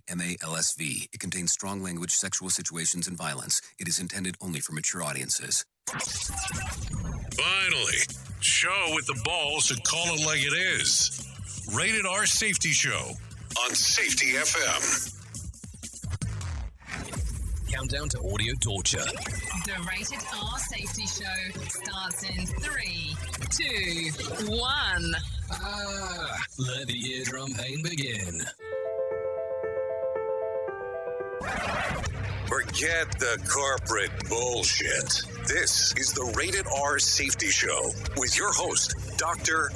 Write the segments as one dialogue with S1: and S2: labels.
S1: Rated MALSV. It contains strong language, sexual situations, and violence. It is intended only for mature audiences.
S2: Finally, show with the balls to call it like it is. Rated R Safety Show on Safety FM.
S3: Countdown to audio torture.
S4: The Rated R Safety Show starts in 3, 2, 1.
S3: Let the eardrum pain begin.
S2: Forget the corporate bullshit. This is the Rated R Safety Show with your host, Dr.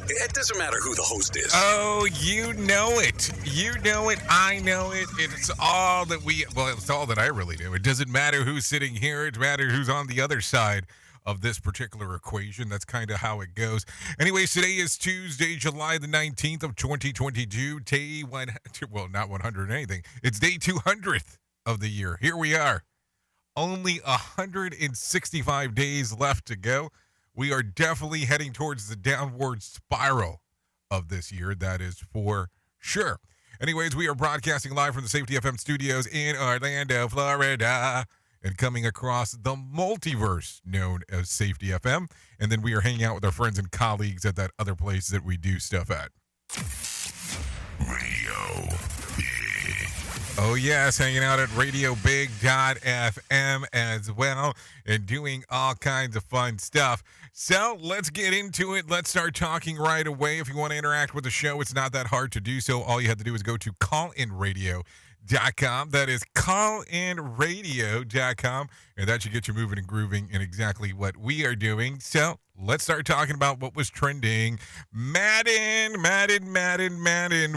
S2: It doesn't matter who the host is.
S5: Oh, you know it. You know it. I know it. It's all that it's all that I really do. It doesn't matter who's sitting here. It matters who's on the other side of this particular equation. That's kind of how it goes. Anyways, today is Tuesday, July the 19th of 2022. Day not 100 anything. It's day 200th of the year. Here we are. Only 165 days left to go. We are definitely heading towards the downward spiral of this year. That is for sure. Anyways, we are broadcasting live from the Safety FM studios in Orlando, Florida, and coming across the multiverse known as Safety FM. And then we are hanging out with our friends and colleagues at that other place that we do stuff at. Radio Big. Oh, yes, hanging out at RadioBig.fm as well and doing all kinds of fun stuff. So let's get into it. Let's start talking right away. If you want to interact with the show, it's not that hard to do so. All you have to do is go to callinradio.com. That is callinradio.com. And that should get you moving and grooving in exactly what we are doing. So let's start talking about what was trending. Madden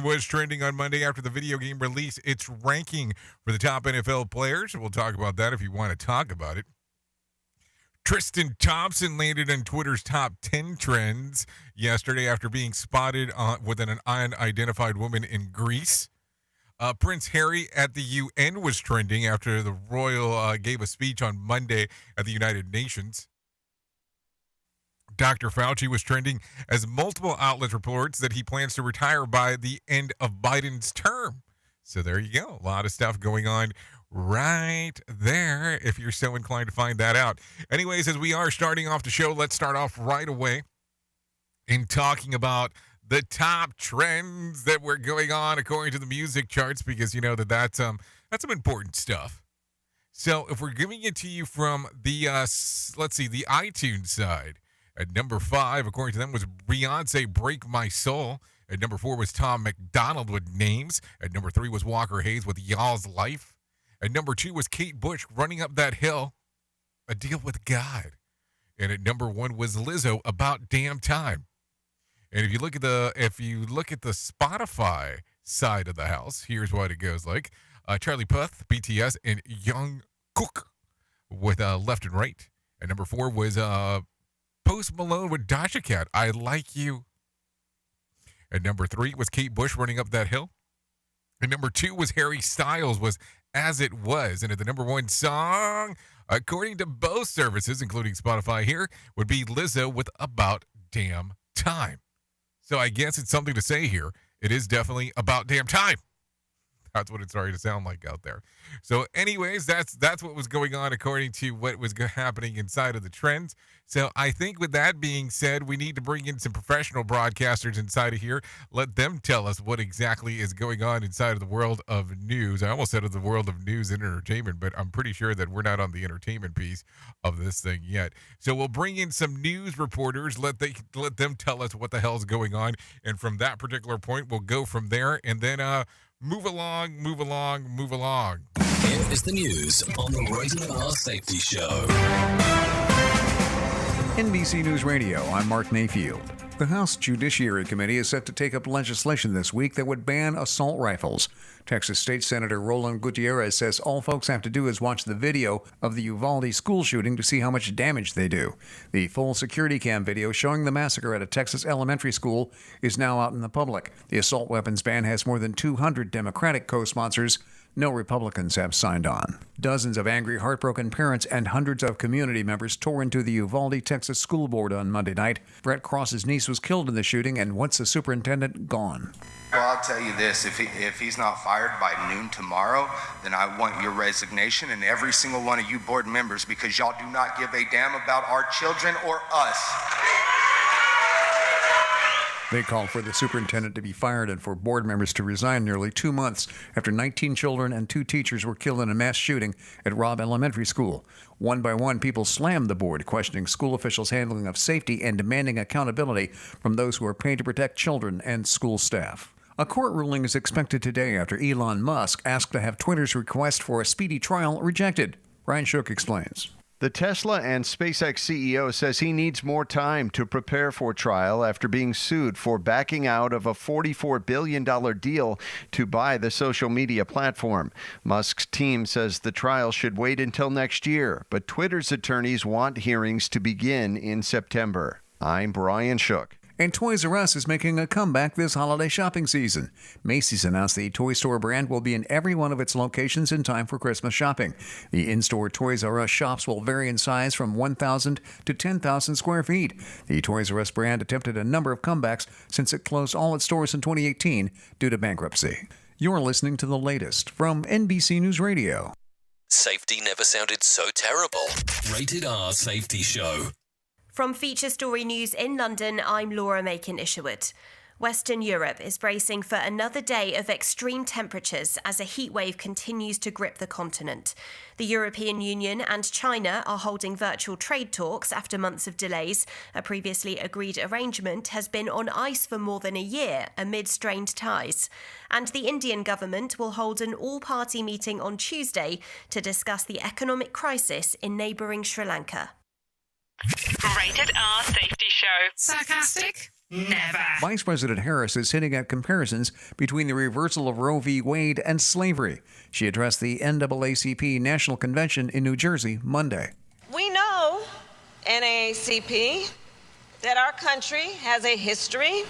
S5: was trending on Monday after the video game released its ranking for the top NFL players. We'll talk about that if you want to talk about it. Tristan Thompson landed on Twitter's top 10 trends yesterday after being spotted with an unidentified woman in Greece. Prince Harry at the UN was trending after the royal gave a speech on Monday at the United Nations. Dr. Fauci was trending as multiple outlets reports that he plans to retire by the end of Biden's term. So there you go. A lot of stuff going on right there if you're so inclined to find that out. Anyways, as we are starting off the show, let's start off right away in talking about the top trends that were going on according to the music charts, because you know that's some important stuff. So if we're giving it to you from the the iTunes side, at number 5, according to them, was Beyonce, Break My Soul. At number 4 was Tom McDonald with Names. At number 3 was Walker Hayes with Y'all's Life. At number 2 was Kate Bush, Running Up That Hill, A Deal with God. And at number 1 was Lizzo, About Damn Time. And if you look at the Spotify side of the house, here's what it goes like. Charlie Puth, BTS, and Young Cook with Left and Right. At number 4 was Post Malone with Doja Cat, I Like You. At number 3 was Kate Bush, Running Up That Hill. At number 2 was Harry Styles, was As It Was. And at the number 1 song, according to both services, including Spotify here, would be Lizzo with About Damn Time. So I guess it's something to say here. It is definitely about damn time. That's what it's starting to sound like out there. So anyways, that's what was going on according to what was happening inside of the trends. So I think with that being said, we need to bring in some professional broadcasters inside of here. Let them tell us what exactly is going on inside of the world of news. I almost said of the world of news and entertainment, but I'm pretty sure that we're not on the entertainment piece of this thing yet. So we'll bring in some news reporters. Let them tell us what the hell's going on. And from that particular point, we'll go from there. And then move along.
S3: Here is the news on the Rated R Safety Show.
S6: NBC News Radio, I'm Mark Mayfield. The House Judiciary Committee is set to take up legislation this week that would ban assault rifles. Texas State Senator Roland Gutierrez says all folks have to do is watch the video of the Uvalde school shooting to see how much damage they do. The full security cam video showing the massacre at a Texas elementary school is now out in the public. The assault weapons ban has more than 200 Democratic co-sponsors. No Republicans have signed on. Dozens of angry, heartbroken parents and hundreds of community members tore into the Uvalde, Texas school board on Monday night. Brett Cross's niece was killed in the shooting, and once the superintendent, gone.
S7: Well, I'll tell you this, if he's not fired by noon tomorrow, then I want your resignation and every single one of you board members, because y'all do not give a damn about our children or us.
S6: They called for the superintendent to be fired and for board members to resign nearly 2 months after 19 children and 2 teachers were killed in a mass shooting at Robb Elementary School. One by one, people slammed the board, questioning school officials' handling of safety and demanding accountability from those who are paid to protect children and school staff. A court ruling is expected today after Elon Musk asked to have Twitter's request for a speedy trial rejected. Ryan Shook explains.
S8: The Tesla and SpaceX CEO says he needs more time to prepare for trial after being sued for backing out of a $44 billion deal to buy the social media platform. Musk's team says the trial should wait until next year, but Twitter's attorneys want hearings to begin in September. I'm Brian Shook.
S6: And Toys R Us is making a comeback this holiday shopping season. Macy's announced the Toy Store brand will be in every one of its locations in time for Christmas shopping. The in-store Toys R Us shops will vary in size from 1,000 to 10,000 square feet. The Toys R Us brand attempted a number of comebacks since it closed all its stores in 2018 due to bankruptcy. You're listening to the latest from NBC News Radio.
S9: Safety never sounded so terrible.
S3: Rated R Safety Show.
S10: From Feature Story News in London, I'm Laura Macon-Isherwood. Western Europe is bracing for another day of extreme temperatures as a heatwave continues to grip the continent. The European Union and China are holding virtual trade talks after months of delays. A previously agreed arrangement has been on ice for more than a year amid strained ties. And the Indian government will hold an all-party meeting on Tuesday to discuss the economic crisis in neighbouring Sri Lanka.
S4: Rated R Safety Show. Sarcastic? Never.
S6: Vice President Harris is hinting at comparisons between the reversal of Roe v. Wade and slavery. She addressed the NAACP National Convention in New Jersey Monday.
S11: We know, NAACP, that our country has a history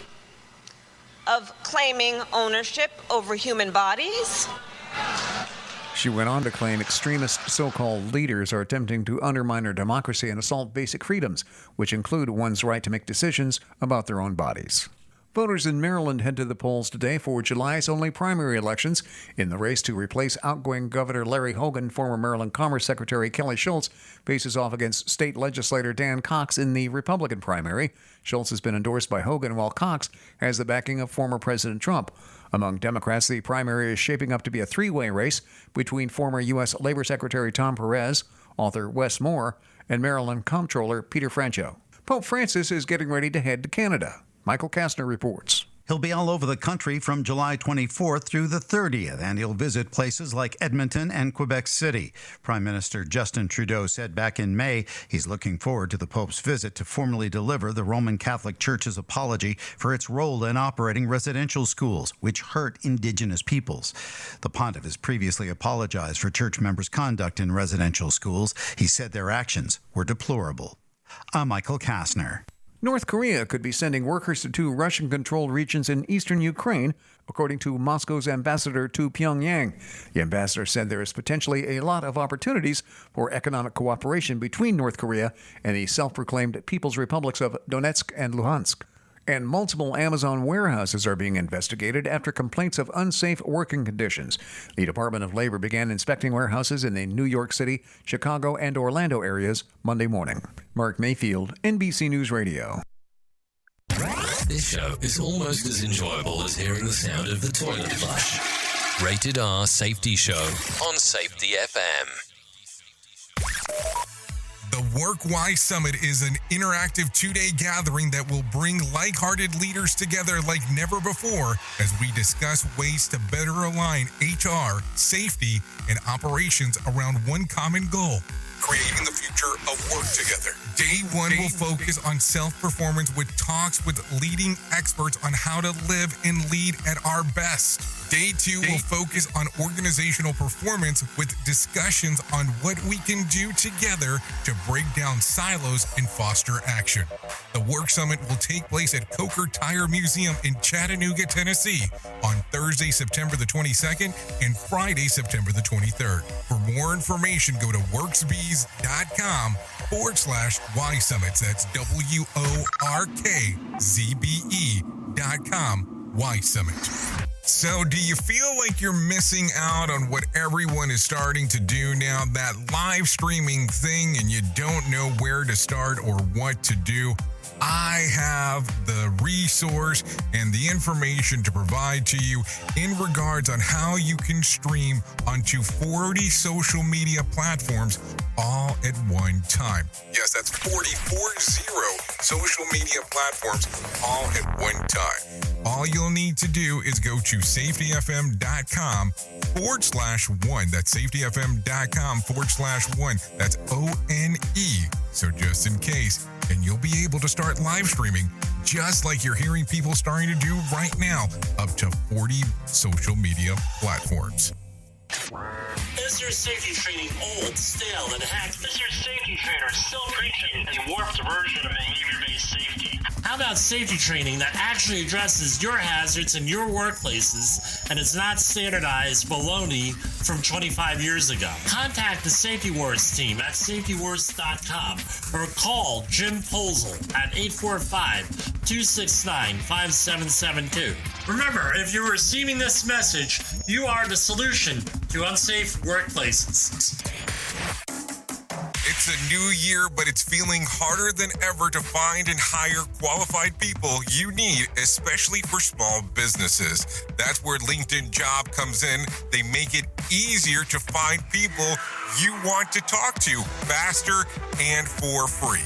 S11: of claiming ownership over human bodies.
S6: She went on to claim extremist so-called leaders are attempting to undermine our democracy and assault basic freedoms, which include one's right to make decisions about their own bodies. Voters in Maryland head to the polls today for July's only primary elections. In the race to replace outgoing Governor Larry Hogan, former Maryland Commerce Secretary Kelly Schultz faces off against state legislator Dan Cox in the Republican primary. Schultz has been endorsed by Hogan, while Cox has the backing of former President Trump. Among Democrats, the primary is shaping up to be a three-way race between former U.S. Labor Secretary Tom Perez, author Wes Moore, and Maryland Comptroller Peter Franchot. Pope Francis is getting ready to head to Canada. Michael Kastner reports.
S12: He'll be all over the country from July 24th through the 30th, and he'll visit places like Edmonton and Quebec City. Prime Minister Justin Trudeau said back in May he's looking forward to the Pope's visit to formally deliver the Roman Catholic Church's apology for its role in operating residential schools, which hurt Indigenous peoples. The pontiff has previously apologized for church members' conduct in residential schools. He said their actions were deplorable. I'm Michael Kastner.
S6: North Korea could be sending workers to 2 Russian-controlled regions in eastern Ukraine, according to Moscow's ambassador to Pyongyang. The ambassador said there is potentially a lot of opportunities for economic cooperation between North Korea and the self-proclaimed People's Republics of Donetsk and Luhansk. And multiple Amazon warehouses are being investigated after complaints of unsafe working conditions. The Department of Labor began inspecting warehouses in the New York City, Chicago, and Orlando areas Monday morning. Mark Mayfield, NBC News Radio.
S3: This show is almost as enjoyable as hearing the sound of the toilet flush. Rated R Safety Show on Safety FM.
S5: The Work Y Summit is an interactive 2-day gathering that will bring like-hearted leaders together like never before as we discuss ways to better align HR, safety, and operations around one common goal: creating the future of work together. Day 1 will focus on self-performance with talks with leading experts on how to live and lead at our best. Day 2 will focus on organizational performance with discussions on what we can do together to break down silos and foster action. The Work Summit will take place at Coker Tire Museum in Chattanooga, Tennessee on Thursday, September the 22nd and Friday, September the 23rd. For more information, go to worksbees.com/Y Summits. That's WORKZBE.com. Y Summit. So, do you feel like you're missing out on what everyone is starting to do now, that live streaming thing, and you don't know where to start or what to do? I have the resource and the information to provide to you in regards on how you can stream onto 40 social media platforms all at one time. Yes, that's 40 social media platforms all at one time. All you'll need to do is go to safetyfm.com/one. That's safetyfm.com/one. That's ONE. So just in case, and you'll be able to start live streaming just like you're hearing people starting to do right now, up to 40 social media platforms.
S13: Is your safety training old, stale, and hacked? Is your safety trainer still preaching a warped version of behavior-based safety? How about safety training that actually addresses your hazards in your workplaces and is not standardized baloney from 25 years ago? Contact the Safety Wars team at safetywars.com or call Jim Posel at 845-269-5772. Remember, if you're receiving this message, you are the solution to unsafe workplaces.
S5: It's a new year, but it's feeling harder than ever to find and hire qualified people you need, especially for small businesses. That's where LinkedIn Job comes in. They make it easier to find people you want to talk to faster and for free.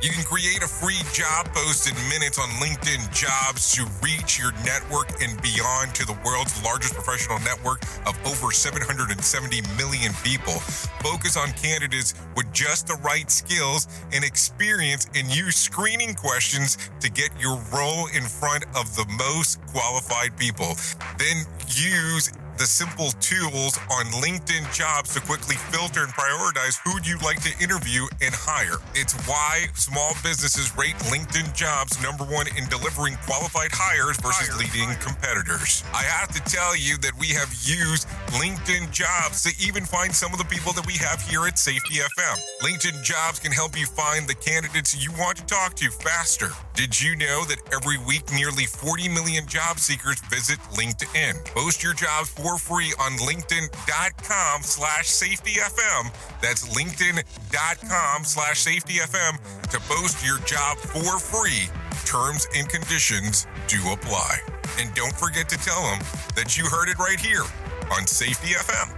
S5: You can create a free job post in minutes on LinkedIn Jobs to reach your network and beyond to the world's largest professional network of over 770 million people. Focus on candidates with just the right skills and experience and use screening questions to get your role in front of the most qualified people. Then use the simple tools on LinkedIn Jobs to quickly filter and prioritize who you'd like to interview and hire. It's why small businesses rate LinkedIn Jobs #1 in delivering qualified hires versus leading competitors. I have to tell you that we have used LinkedIn Jobs to even find some of the people that we have here at Safety FM. LinkedIn Jobs can help you find the candidates you want to talk to faster. Did you know that every week nearly 40 million job seekers visit LinkedIn? Post your jobs for free on linkedin.com/safetyfm. That's linkedin.com/safetyfm to post your job for free. Terms and conditions do apply. And don't forget to tell them that you heard it right here on Safety FM.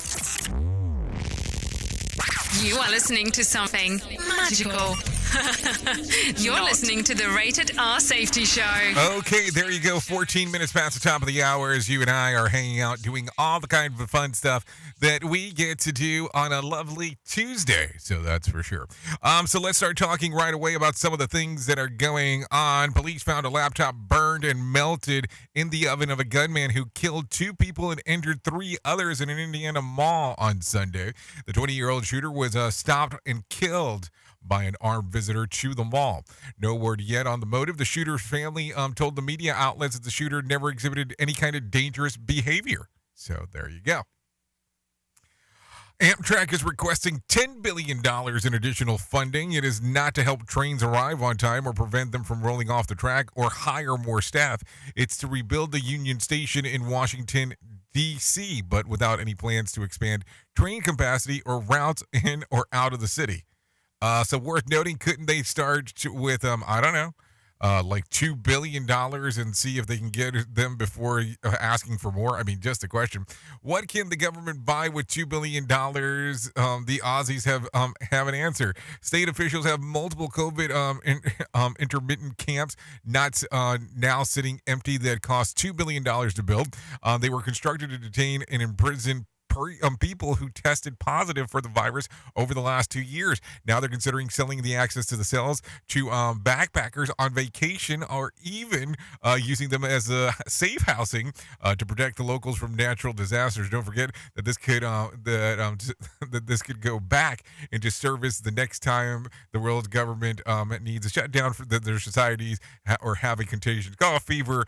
S4: You are listening to something magical. You're listening to the Rated R Safety Show.
S5: Okay, there you go. 14 minutes past the top of the hour as you and I are hanging out doing all the kind of fun stuff that we get to do on a lovely Tuesday. So that's for sure. So let's start talking right away about some of the things that are going on. Police found a laptop burned and melted in the oven of a gunman who killed 2 people and injured 3 others in an Indiana mall on Sunday. The 20-year-old shooter was stopped and killed by an armed visitor to the mall. No word yet on the motive. The shooter's family told the media outlets that the shooter never exhibited any kind of dangerous behavior. So there you go. Amtrak is requesting $10 billion in additional funding. It is not to help trains arrive on time or prevent them from rolling off the track or hire more staff. It's to rebuild the Union Station in Washington, D.C., but without any plans to expand train capacity or routes in or out of the city. So worth noting, couldn't they start with, I don't know, like $2 billion and see if they can get them before asking for more? I mean, just a question. What can the government buy with $2 billion? The Aussies have an answer. State officials have multiple COVID intermittent camps now sitting empty that cost $2 billion to build. They were constructed to detain and imprison people who tested positive for the virus over the last 2 years. Now they're considering selling the access to the cells to backpackers on vacation, or even using them as a safe housing to protect the locals from natural disasters. Don't forget that this could that this could go back into service the next time the world government needs a shutdown for their societies or have a contagion, call a fever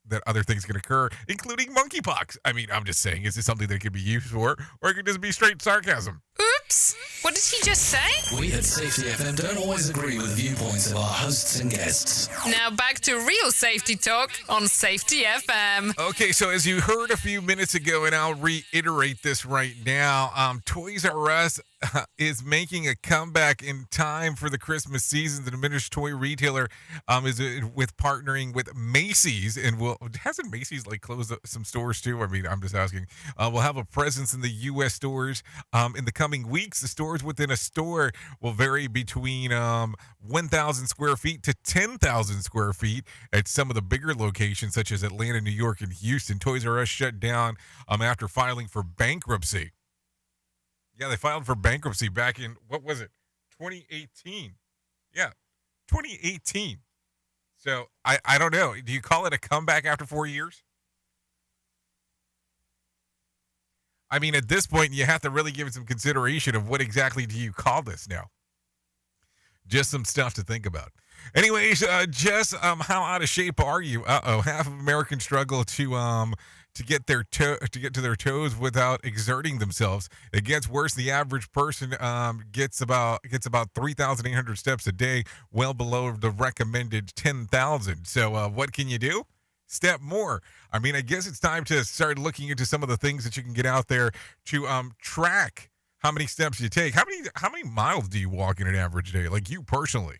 S5: that other things can occur, including monkeypox. I mean, I'm just saying, is this something that could be used for, or it could just be straight sarcasm?
S4: Oops. Oops. What did he just say?
S3: We at Safety FM don't always agree with viewpoints of our hosts and guests.
S4: Now back to real safety talk on Safety FM.
S5: Okay, so as you heard a few minutes ago, and I'll reiterate this right now, Toys R Us is making a comeback in time for the Christmas season. The diminished toy retailer is with partnering with Macy's, and hasn't Macy's like closed some stores too? I mean, I'm just asking. We'll have a presence in the U.S. stores in the coming weeks. The stores within a store will vary between 1,000 square feet to 10,000 square feet at some of the bigger locations, such as Atlanta, New York, and Houston. Toys R Us shut down after filing for bankruptcy. Yeah, they filed for bankruptcy back in, what was it, 2018. Yeah, 2018. So, I don't know. Do you call it a comeback after 4 years? I mean, at this point, you have to really give it some consideration of what exactly do you call this now. Just some stuff to think about. Anyways, Jess, how out of shape are you? Half of Americans struggle to get to their toes without exerting themselves. It gets worse. The average person gets about 3,800 steps a day, well below the recommended 10,000. So what can you do? Step more. I mean, I guess it's time to start looking into some of the things that you can get out there to track how many steps you take. How many miles do you walk in an average day? Like you personally.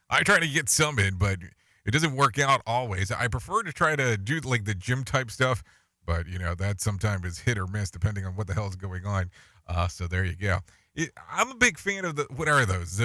S5: I try to get some in, but it doesn't work out always. I prefer to try to do like the gym type stuff, but that sometimes is hit or miss depending on what the hell is going on. So there you go. I'm a big fan of what are those?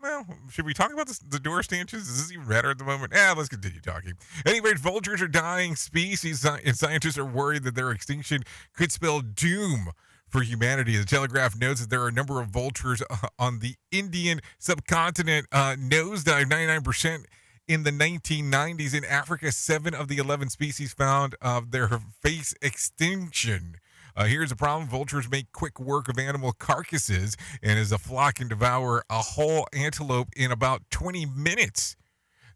S5: Well, should we talk about the door stanchions? Is this even better at the moment? Let's continue talking. Anyway, vultures are dying species, and scientists are worried that their extinction could spell doom for humanity. The Telegraph notes that there are a number of vultures on the Indian subcontinent nosedived 99% in the 1990s. In Africa, 7 of the 11 species found their face extinction. Here's the problem. Vultures make quick work of animal carcasses, and as a flock can devour a whole antelope in about 20 minutes.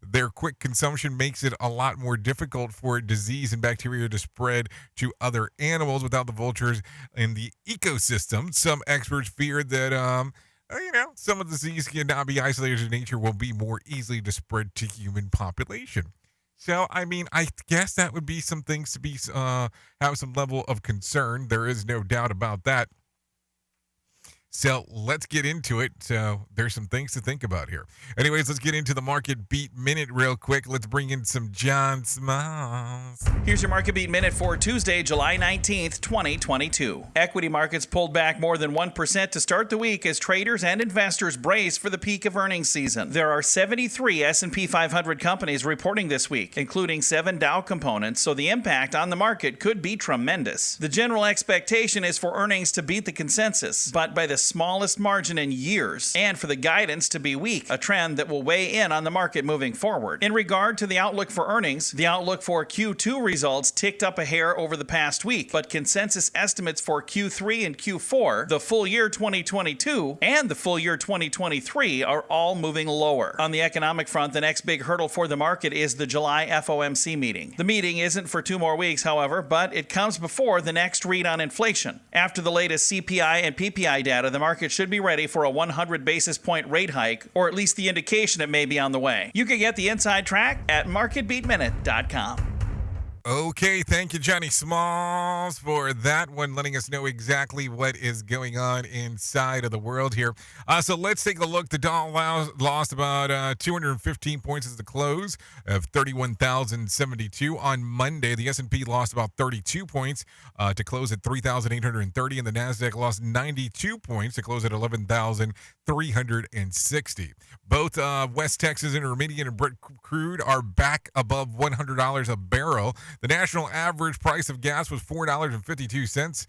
S5: Their quick consumption makes it a lot more difficult for disease and bacteria to spread to other animals without the vultures in the ecosystem. Some experts fear that some of the disease cannot be isolated in nature, will be more easily to spread to human population. So, I mean, I guess that would be some things to be have some level of concern. There is no doubt about that. So let's get into it. So there's some things to think about here. Anyways, let's get into the Market Beat Minute real quick. Let's bring in some John Smalls.
S14: Here's your Market Beat Minute for Tuesday, July 19th, 2022. Equity markets pulled back more than 1% to start the week as traders and investors brace for the peak of earnings season. There are 73 S&P 500 companies reporting this week, including 7 Dow components, so the impact on the market could be tremendous. The general expectation is for earnings to beat the consensus, but by the smallest margin in years, and for the guidance to be weak, a trend that will weigh in on the market moving forward. In regard to the outlook for earnings, the outlook for Q2 results ticked up a hair over the past week, but consensus estimates for Q3 and Q4, the full year 2022, and the full year 2023 are all moving lower. On the economic front, the next big hurdle for the market is the July FOMC meeting. The meeting isn't for 2 more weeks, however, but it comes before the next read on inflation. After the latest CPI and PPI data, the market should be ready for a 100 basis point rate hike, or at least the indication it may be on the way. You can get the inside track at marketbeatminute.com.
S5: Okay, thank you, Johnny Smalls, for that one, letting us know exactly what is going on inside of the world here. So let's take a look. The Dow lost about 215 points at the close of 31,072 on Monday. The S&P lost about 32 points to close at 3,830, and the Nasdaq lost 92 points to close at 11,360. Both West Texas Intermediate and Brent crude are back above $100 a barrel. The national average price of gas was $4.52.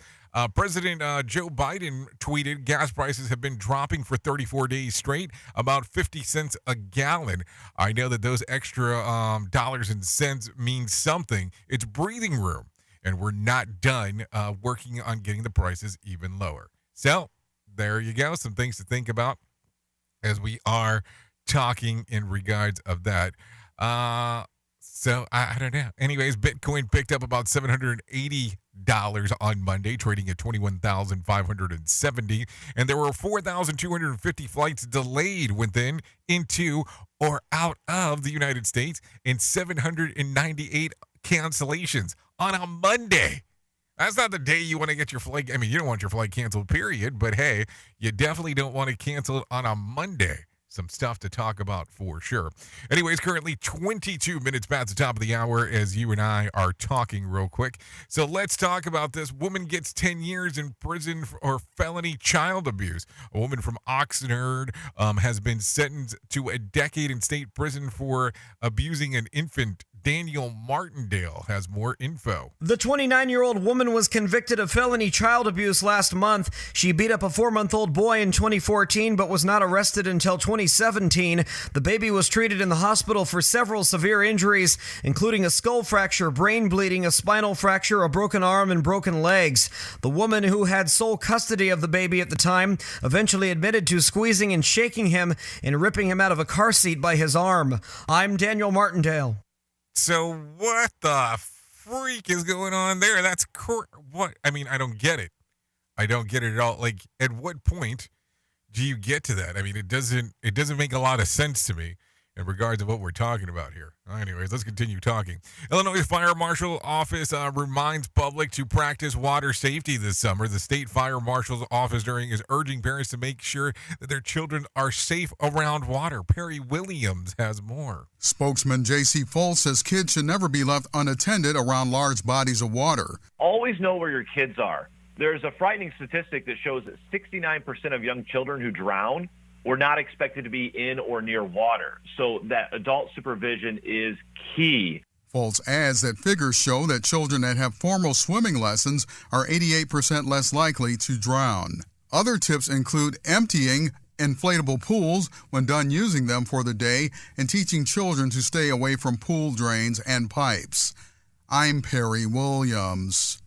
S5: President Joe Biden tweeted, gas prices have been dropping for 34 days straight, about 50 cents a gallon. I know that those extra dollars and cents mean something. It's breathing room, and we're not done working on getting the prices even lower. So there you go. Some things to think about as we are talking in regards of that. So I don't know. Anyways, Bitcoin picked up about $780 on Monday, trading at 21,570. And there were 4,250 flights delayed within, into, or out of the United States, and 798 cancellations on a Monday. That's not the day you want to get your flight. I mean, you don't want your flight canceled, period. But hey, you definitely don't want to cancel it on a Monday. Some stuff to talk about for sure. Anyways, currently 22 minutes past the top of the hour as you and I are talking real quick. So let's talk about this. Woman gets 10 years in prison for felony child abuse. A woman from Oxnard has been sentenced to a decade in state prison for abusing an infant. Daniel Martindale has more info.
S15: The 29-year-old woman was convicted of felony child abuse last month. She beat up a 4-month-old boy in 2014 but was not arrested until 2017. The baby was treated in the hospital for several severe injuries, including a skull fracture, brain bleeding, a spinal fracture, a broken arm, and broken legs. The woman, who had sole custody of the baby at the time, eventually admitted to squeezing and shaking him and ripping him out of a car seat by his arm. I'm Daniel Martindale.
S5: So what the freak is going on there? That's what? I mean, I don't get it. I don't get it at all. Like, at what point do you get to that? I mean, it doesn't make a lot of sense to me in regards to what we're talking about here. Anyways, let's continue talking. Illinois Fire Marshal Office reminds public to practice water safety this summer. The State Fire Marshal's Office is urging parents to make sure that their children are safe around water. Perry Williams has more.
S16: Spokesman J.C. Foltz says kids should never be left unattended around large bodies of water.
S17: Always know where your kids are. There's a frightening statistic that shows that 69% of young children who drown were not expected to be in or near water. So that adult supervision is key.
S16: Foltz adds that figures show that children that have formal swimming lessons are 88% less likely to drown. Other tips include emptying inflatable pools when done using them for the day and teaching children to stay away from pool drains and pipes. I'm Perry Williams.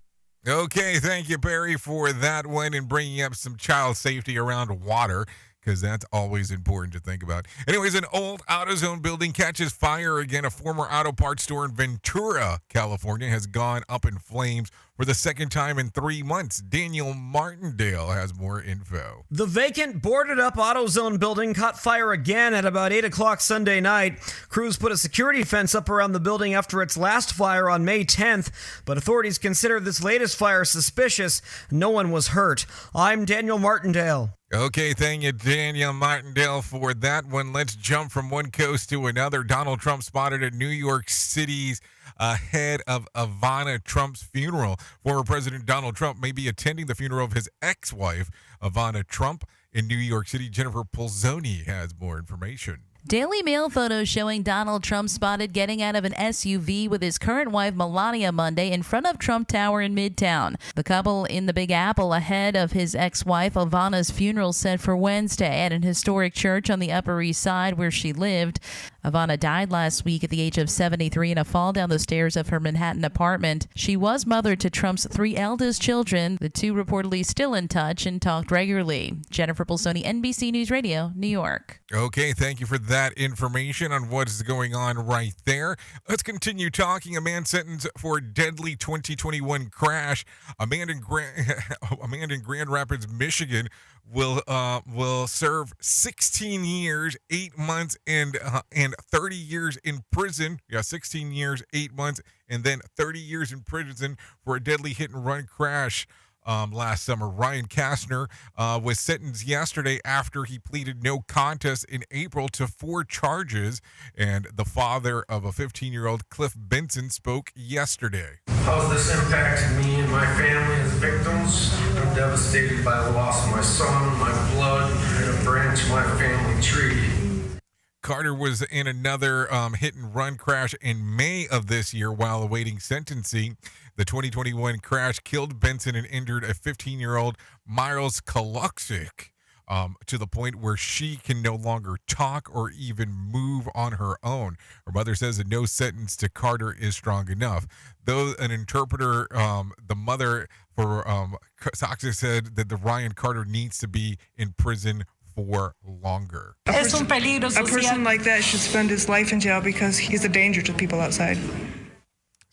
S5: Okay, thank you, Perry, for that one and bringing up some child safety around water, because that's always important to think about. Anyways, an old AutoZone building catches fire again. A former auto parts store in Ventura, California, has gone up in flames for the second time in 3 months. Daniel Martindale has more info.
S15: The vacant, boarded-up AutoZone building caught fire again at about 8 o'clock Sunday night. Crews put a security fence up around the building after its last fire on May 10th, but authorities consider this latest fire suspicious. No one was hurt. I'm Daniel Martindale.
S5: Okay, thank you, Daniel Martindale, for that one. Let's jump from one coast to another. Donald Trump spotted at New York City's ahead of Ivana Trump's funeral. Former President Donald Trump may be attending the funeral of his ex-wife, Ivana Trump, in New York City. Jennifer Polzoni has more information.
S18: Daily Mail photos showing Donald Trump spotted getting out of an SUV with his current wife Melania Monday in front of Trump Tower in Midtown. The couple in the Big Apple ahead of his ex-wife Ivana's funeral set for Wednesday at an historic church on the Upper East Side where she lived. Ivana died last week at the age of 73 in a fall down the stairs of her Manhattan apartment. She was mother to Trump's 3 eldest children, the 2 reportedly still in touch and talked regularly. Jennifer Polzoni, NBC News Radio, New York.
S5: Okay, thank you for that information on what is going on right there. Let's continue talking. A man sentenced for a deadly 2021 crash. A man in Grand Rapids, Michigan, will serve 16 years, 8 months, and 30 years in prison. Yeah, 16 years, 8 months, and then 30 years in prison for a deadly hit-and-run crash last summer. Ryan Kastner was sentenced yesterday after he pleaded no contest in April to 4 charges, and the father of a 15-year-old, Cliff Benson, spoke yesterday.
S19: How's this impacted me and my family as victims? I'm devastated by the loss of my son, my blood, and a branch of my family tree.
S5: Carter was in another hit-and-run crash in May of this year while awaiting sentencing. The 2021 crash killed Benson and injured a 15-year-old Miles Kaluksik to the point where she can no longer talk or even move on her own. Her mother says that no sentence to Carter is strong enough. Though an interpreter, the mother for Kaluksik said that the Ryan Carter needs to be in prison for longer.
S20: A person like that should spend his life in jail because he's a danger to people outside.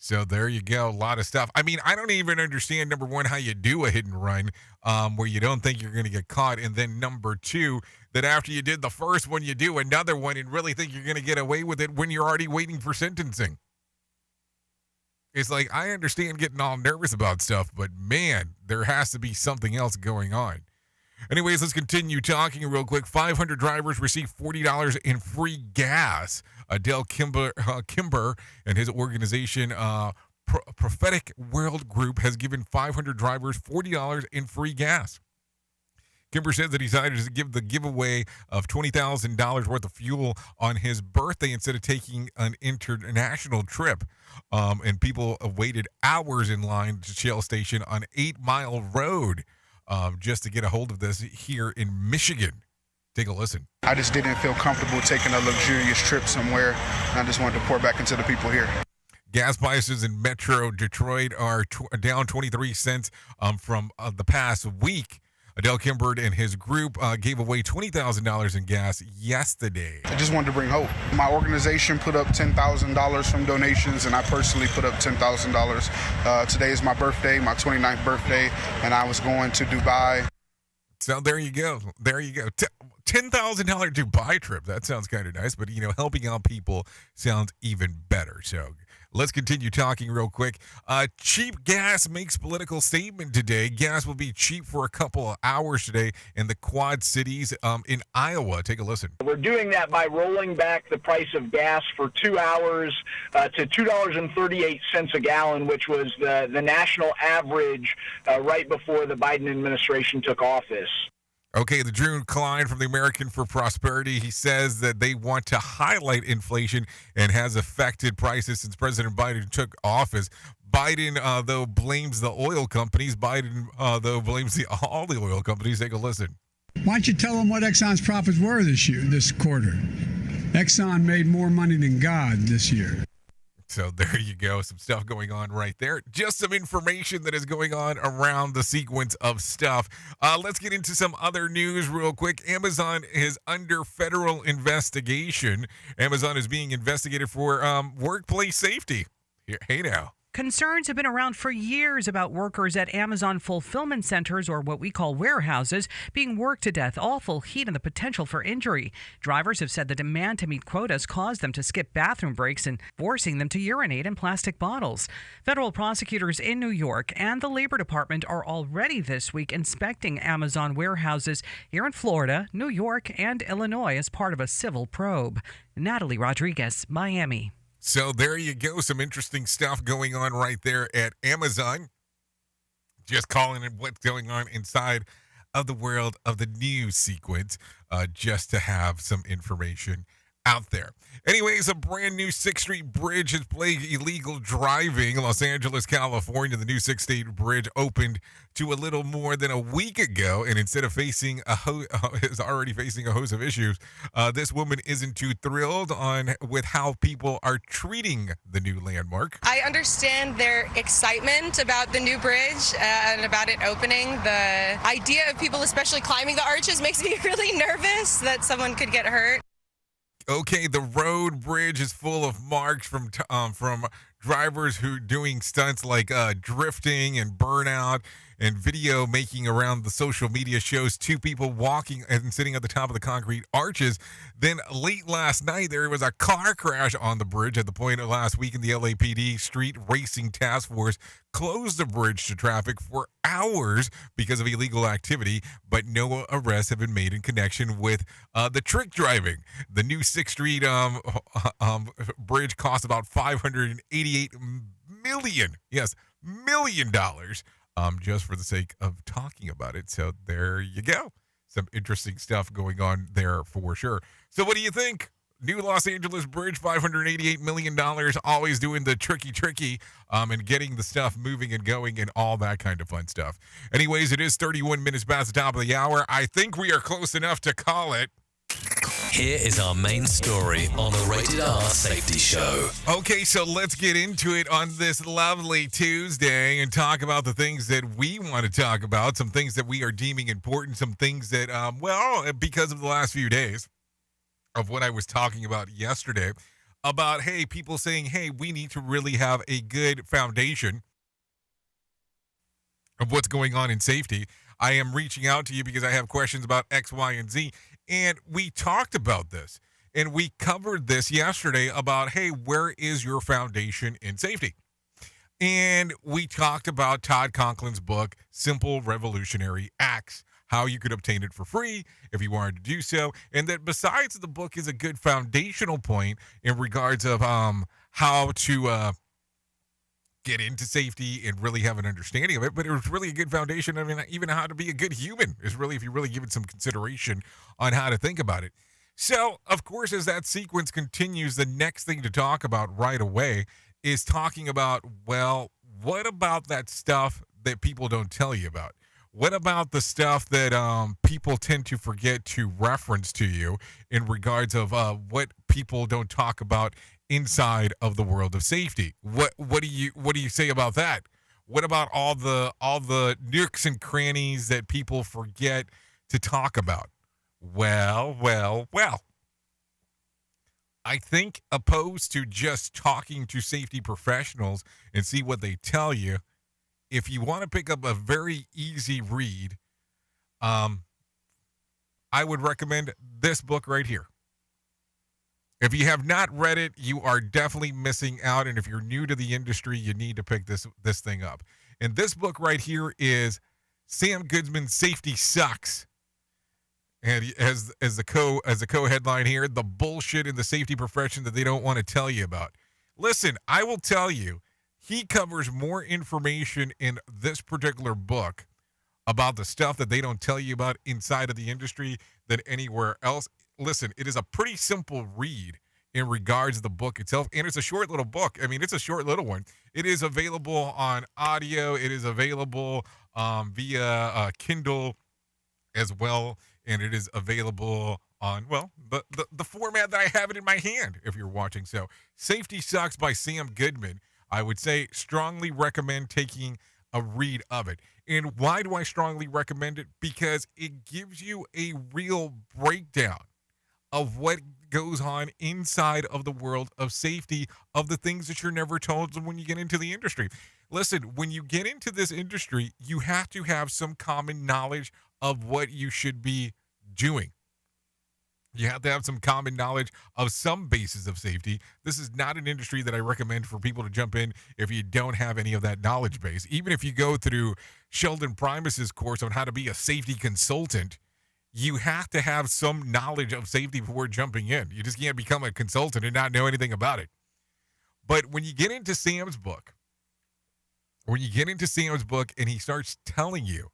S5: So there you go. A lot of stuff. I mean, I don't even understand, number one, how you do a hit and run where you don't think you're going to get caught. And then number two, that after you did the first one, you do another one and really think you're going to get away with it when you're already waiting for sentencing. It's like, I understand getting all nervous about stuff, but man, there has to be something else going on. Anyways, let's continue talking real quick. 500 drivers received $40 in free gas. Dale Kimber and his organization, Prophetic World Group, has given 500 drivers $40 in free gas. Kimber said that he decided to give the giveaway of $20,000 worth of fuel on his birthday instead of taking an international trip. And people waited hours in line to Shell Station on 8 Mile Road just to get a hold of this here in Michigan. Take a listen.
S20: I just didn't feel comfortable taking a luxurious trip somewhere, and I just wanted to pour back into the people here.
S5: Gas prices in Metro Detroit are down 23 cents from the past week. Adele Kimber and his group gave away $20,000 in gas yesterday.
S20: I just wanted to bring hope. My organization put up $10,000 from donations, and I personally put up $10,000. Today is my birthday, my 29th birthday, and I was going to Dubai.
S5: So there you go. There you go. $10,000 Dubai trip. That sounds kind of nice, but, helping out people sounds even better. So let's continue talking real quick. Cheap gas makes political statement today. Gas will be cheap for a couple of hours today in the Quad Cities in Iowa. Take a listen.
S21: We're doing that by rolling back the price of gas for 2 hours to $2.38 a gallon, which was the national average right before the Biden administration took office.
S5: Okay, the Drew Klein from the American for Prosperity, he says that they want to highlight inflation and has affected prices since President Biden took office. Biden, though, blames the oil companies. Biden, though, blames all the oil companies. Take a listen.
S22: Why don't you tell them what Exxon's profits were this quarter? Exxon made more money than God this year.
S5: So there you go. Some stuff going on right there. Just some information that is going on around the sequence of stuff. Let's get into some other news real quick. Amazon is under federal investigation. Amazon is being investigated for workplace safety. Hey now.
S23: Concerns have been around for years about workers at Amazon fulfillment centers, or what we call warehouses, being worked to death, awful heat, and the potential for injury. Drivers have said the demand to meet quotas caused them to skip bathroom breaks and forcing them to urinate in plastic bottles. Federal prosecutors in New York and the Labor Department are already this week inspecting Amazon warehouses here in Florida, New York, and Illinois as part of a civil probe. Natalie Rodriguez, Miami.
S5: So there you go. Some interesting stuff going on right there at Amazon. Just calling it what's going on inside of the world of the news sequence, just to have some information out there. Anyways, a brand new 6th Street Bridge has plagued illegal driving. Los Angeles, California, the new 6th Street Bridge opened to a little more than a week ago, and instead of facing is already facing a host of issues. This woman isn't too thrilled with how people are treating the new landmark.
S24: I understand their excitement about the new bridge and about it opening. The idea of people especially climbing the arches makes me really nervous that someone could get hurt.
S5: Okay, the road bridge is full of marks from drivers who are doing stunts like drifting and burnout, and video making around the social media shows two people walking and sitting at the top of the concrete arches. Then late last night, there was a car crash on the bridge. At the point of last week, in the LAPD Street Racing Task Force closed the bridge to traffic for hours because of illegal activity, but no arrests have been made in connection with the trick driving. The new 6th Street bridge cost about $588 million. Yes, $1 million. Just for the sake of talking about it. So there you go. Some interesting stuff going on there for sure. So what do you think? New Los Angeles Bridge, $588 million, always doing the tricky, and getting the stuff moving and going and all that kind of fun stuff. Anyways, it is 31 minutes past the top of the hour. I think we are close enough to call it.
S3: Here is our main story on the Rated R Safety Show.
S5: Okay, so let's get into it on this lovely Tuesday and talk about the things that we want to talk about, some things that we are deeming important, some things that, because of the last few days of what I was talking about yesterday, about, hey, people saying, hey, we need to really have a good foundation of what's going on in safety. I am reaching out to you because I have questions about X, Y, and Z. And we talked about this. And we covered this yesterday about, hey, where is your foundation in safety? And we talked about Todd Conklin's book, Simple Revolutionary Acts, how you could obtain it for free if you wanted to do so. And that besides the book is a good foundational point in regards of how to get into safety and really have an understanding of it. But it was really a good foundation. I mean, even how to be a good human is really, if you really give it some consideration on how to think about it. So, of course, as that sequence continues, the next thing to talk about right away is talking about, well, what about that stuff that people don't tell you about? What about the stuff that people tend to forget to reference to you in regards of what people don't talk about inside of the world of safety? What do you say about that? What about all the nooks and crannies that people forget to talk about? Well. I think opposed to just talking to safety professionals and see what they tell you, if you want to pick up a very easy read, I would recommend this book right here. If you have not read it, you are definitely missing out. And if you're new to the industry, you need to pick this thing up. And this book right here is Sam Goodman's Safety Sucks. And as the co-headline here, the bullshit in the safety profession that they don't want to tell you about. Listen, I will tell you, he covers more information in this particular book about the stuff that they don't tell you about inside of the industry than anywhere else. Listen, it is a pretty simple read in regards to the book itself, and it's a short little book. I mean, it's a short little one. It is available on audio. It is available via Kindle as well. And it is available on, well, the format that I have it in my hand if you're watching. So, Safety Sucks by Sam Goodman. I would say strongly recommend taking a read of it. And why do I strongly recommend it? Because it gives you a real breakdown of what goes on inside of the world of safety, of the things that you're never told when you get into the industry. Listen, when you get into this industry, you have to have some common knowledge of what you should be doing. You have to have some common knowledge of some basis of safety. This is not an industry that I recommend for people to jump in if you don't have any of that knowledge base. Even if you go through Sheldon Primus's course on how to be a safety consultant, you have to have some knowledge of safety before jumping in. You just can't become a consultant and not know anything about it. But when you get into Sam's book, and he starts telling you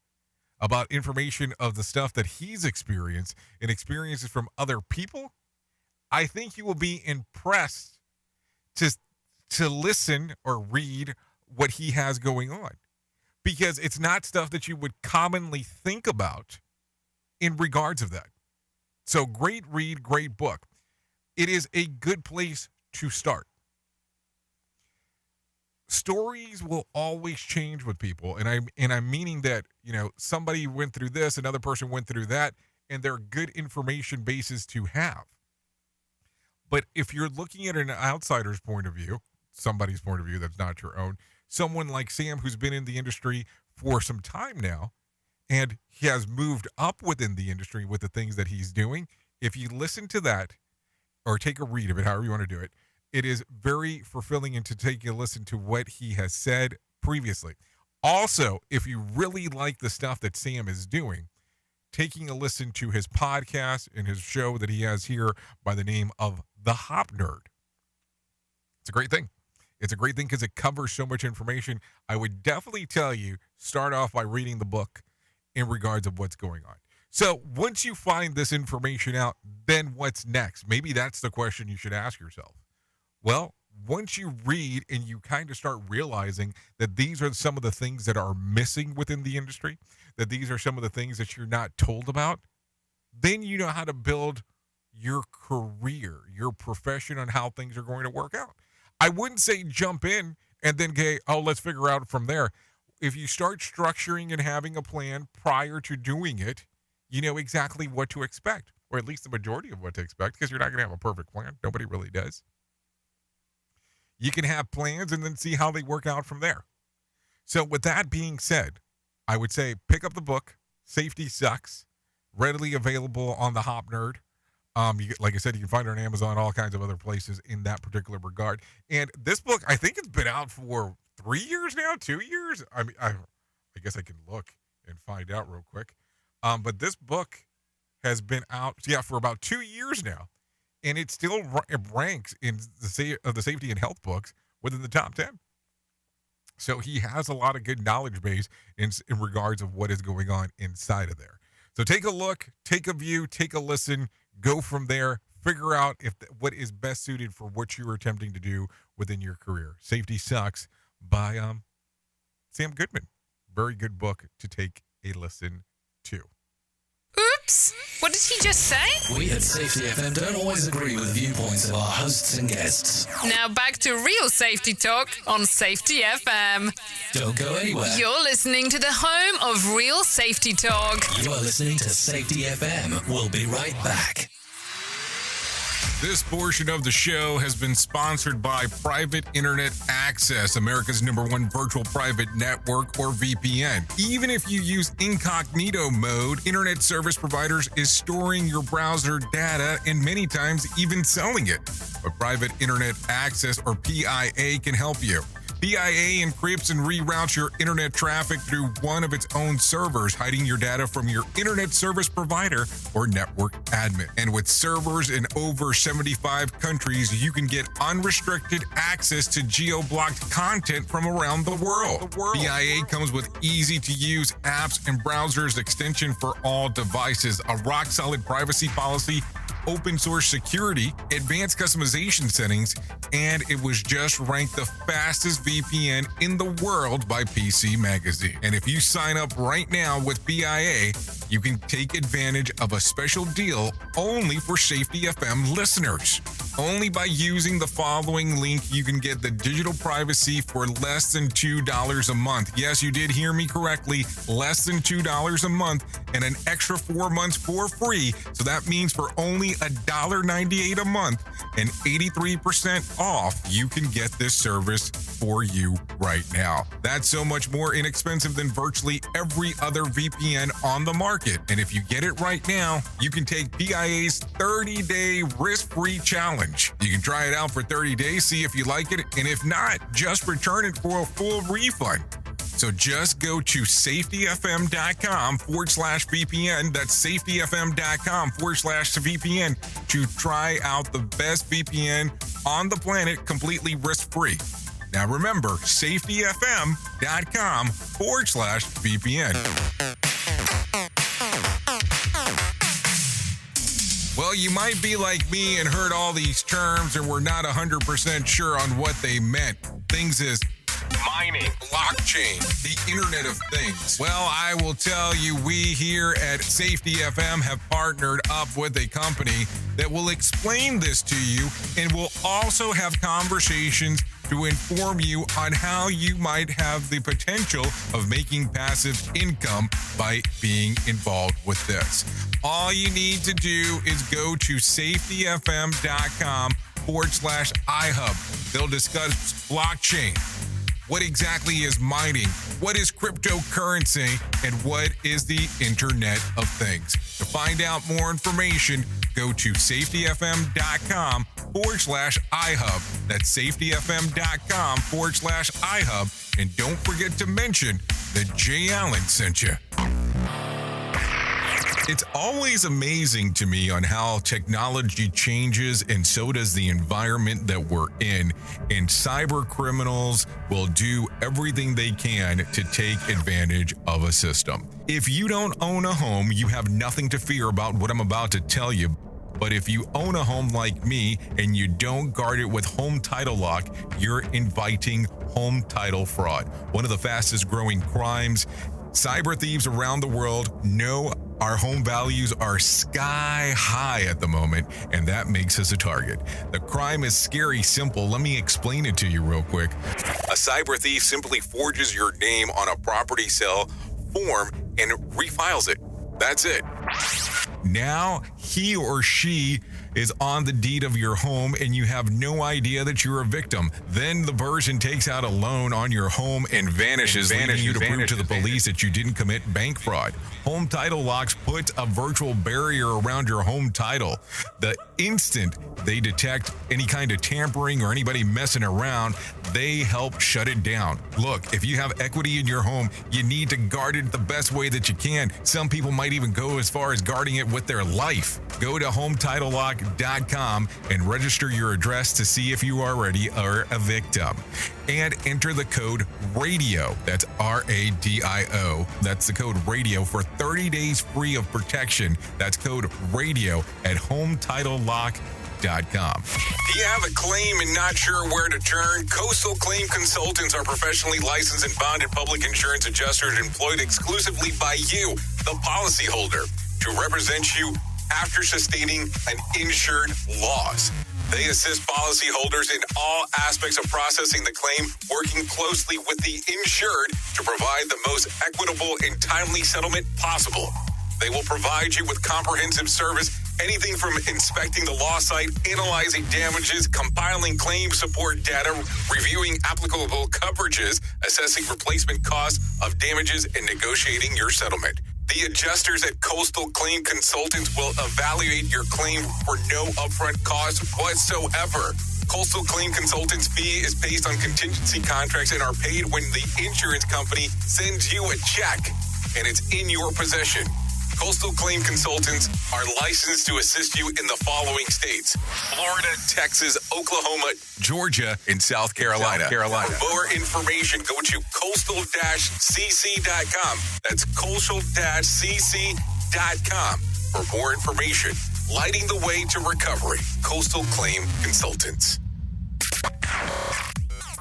S5: about information of the stuff that he's experienced and experiences from other people, I think you will be impressed to listen or read what he has going on. Because it's not stuff that you would commonly think about in regards of that. So great read, great book. It is a good place to start. Stories will always change with people, and I'm meaning that, you know, somebody went through this, another person went through that, and they're good information bases to have. But if you're looking at an outsider's point of view, somebody's point of view that's not your own, someone like Sam who's been in the industry for some time now, and he has moved up within the industry with the things that he's doing, if you listen to that or take a read of it, however you want to do it, it is very fulfilling and to take a listen to what he has said previously. Also, if you really like the stuff that Sam is doing, taking a listen to his podcast and his show that he has here by the name of The Hop Nerd. It's a great thing. It's a great thing because it covers so much information. I would definitely tell you, start off by reading the book in regards of what's going on. So once you find this information out, then what's next? Maybe that's the question you should ask yourself. Well, once you read and you kind of start realizing that these are some of the things that are missing within the industry, that these are some of the things that you're not told about, then you know how to build your career, your profession, on how things are going to work out. I wouldn't say jump in and then go, oh, let's figure out from there. If you start structuring and having a plan prior to doing it, you know exactly what to expect, or at least the majority of what to expect, because you're not going to have a perfect plan. Nobody really does. You can have plans and then see how they work out from there. So with that being said, I would say pick up the book, Safety Sucks, readily available on the Hop Nerd. Like I said, you can find it on Amazon, all kinds of other places in that particular regard. And this book, I think it's been out for 3 years now, 2 years. I mean, I guess I can look and find out real quick. But this book has been out, for about 2 years now. And it still ranks in the safety and health books within the top 10. So he has a lot of good knowledge base in regards of what is going on inside of there. So take a look, take a view, take a listen, go from there, figure out what is best suited for what you are attempting to do within your career. Safety Sucks by Sam Goodman. Very good book to take a listen to.
S4: Oops! What did he just say?
S3: We at Safety FM don't always agree with viewpoints of our hosts and guests.
S4: Now back to real safety talk on Safety FM.
S3: Don't go anywhere.
S4: You're listening to the home of real safety talk.
S3: You are listening to Safety FM. We'll be right back.
S5: This portion of the show has been sponsored by Private Internet Access, America's #1 virtual private network, or VPN. Even if you use incognito mode, internet service providers is storing your browser data and many times even selling it. But Private Internet Access, or PIA, can help you. PIA encrypts and reroutes your internet traffic through one of its own servers, hiding your data from your internet service provider or network admin. And with servers in over 75 countries, you can get unrestricted access to geo-blocked content from around the world. PIA comes with easy-to-use apps and browsers extension for all devices, a rock-solid privacy policy, open source security, advanced customization settings, and it was just ranked the fastest VPN in the world by PC Magazine. And if you sign up right now with PIA, you can take advantage of a special deal only for Safety FM listeners. Only by using the following link, you can get the digital privacy for less than $2 a month. Yes, you did hear me correctly, less than $2 a month, and an extra 4 months for free. So that means for only $1.98 a month and 83% off, you can get this service for you right now. That's so much more inexpensive than virtually every other VPN on the market. And if you get it right now, you can take PIA's 30-day risk-free challenge. You can try it out for 30 days, see if you like it, and if not, just return it for a full refund. So just go to safetyfm.com/VPN. That's safetyfm.com/VPN to try out the best VPN on the planet completely risk-free. Now remember, safetyfm.com/VPN. Well, you might be like me and heard all these terms and were not 100% sure on what they meant. Things is mining, blockchain, the Internet of Things. Well, I will tell you, we here at Safety FM have partnered up with a company that will explain this to you and will also have conversations to inform you on how you might have the potential of making passive income by being involved with this. All you need to do is go to safetyfm.com/iHub. They'll discuss blockchain. What exactly is mining? What is cryptocurrency? And what is the Internet of Things? To find out more information, go to safetyfm.com/iHub. That's safetyfm.com/iHub. And don't forget to mention that Jay Allen sent you. It's always amazing to me on how technology changes, and so does the environment that we're in. And cyber criminals will do everything they can to take advantage of a system. If you don't own a home, you have nothing to fear about what I'm about to tell you. But if you own a home like me and you don't guard it with Home Title Lock, you're inviting home title fraud. One of the fastest growing crimes. Cyber thieves around the world know our home values are sky high at the moment, and that makes us a target. The crime is scary simple. Let me explain it to you real quick. A cyber thief simply forges your name on a property sale form and refiles it. That's it. Now he or she is on the deed of your home and you have no idea that you're a victim. Then the person takes out a loan on your home and vanishes, leaving you to prove to the police that you didn't commit bank fraud. Home Title Locks puts a virtual barrier around your home title. The instant they detect any kind of tampering or anybody messing around, they help shut it down. Look, if you have equity in your home, you need to guard it the best way that you can. Some people might even go as far as guarding it with their life. Go to HometitleLock.com and register your address to see if you already are a victim. And enter the code RADIO. That's RADIO. That's the code RADIO for 30 days free of protection. That's code RADIO at HometitleLock.com. Do you have a claim and not sure where to turn? Coastal Claim Consultants are professionally licensed and bonded public insurance adjusters employed exclusively by you, the policyholder, to represent you after sustaining an insured loss. They assist policyholders in all aspects of processing the claim, working closely with the insured to provide the most equitable and timely settlement possible. They will provide you with comprehensive service, anything from inspecting the loss site, analyzing damages, compiling claim support data, reviewing applicable coverages, assessing replacement costs of damages, and negotiating your settlement. The adjusters at Coastal Claim Consultants will evaluate your claim for no upfront cost whatsoever. Coastal Claim Consultants' fee is based on contingency contracts and are paid when the insurance company sends you a check and it's in your possession. Coastal Claim Consultants are licensed to assist you in the following states: Florida, Texas, Oklahoma, Georgia, and South Carolina. For more information, go to coastal-cc.com. That's coastal-cc.com. For more information, lighting the way to recovery. Coastal Claim Consultants.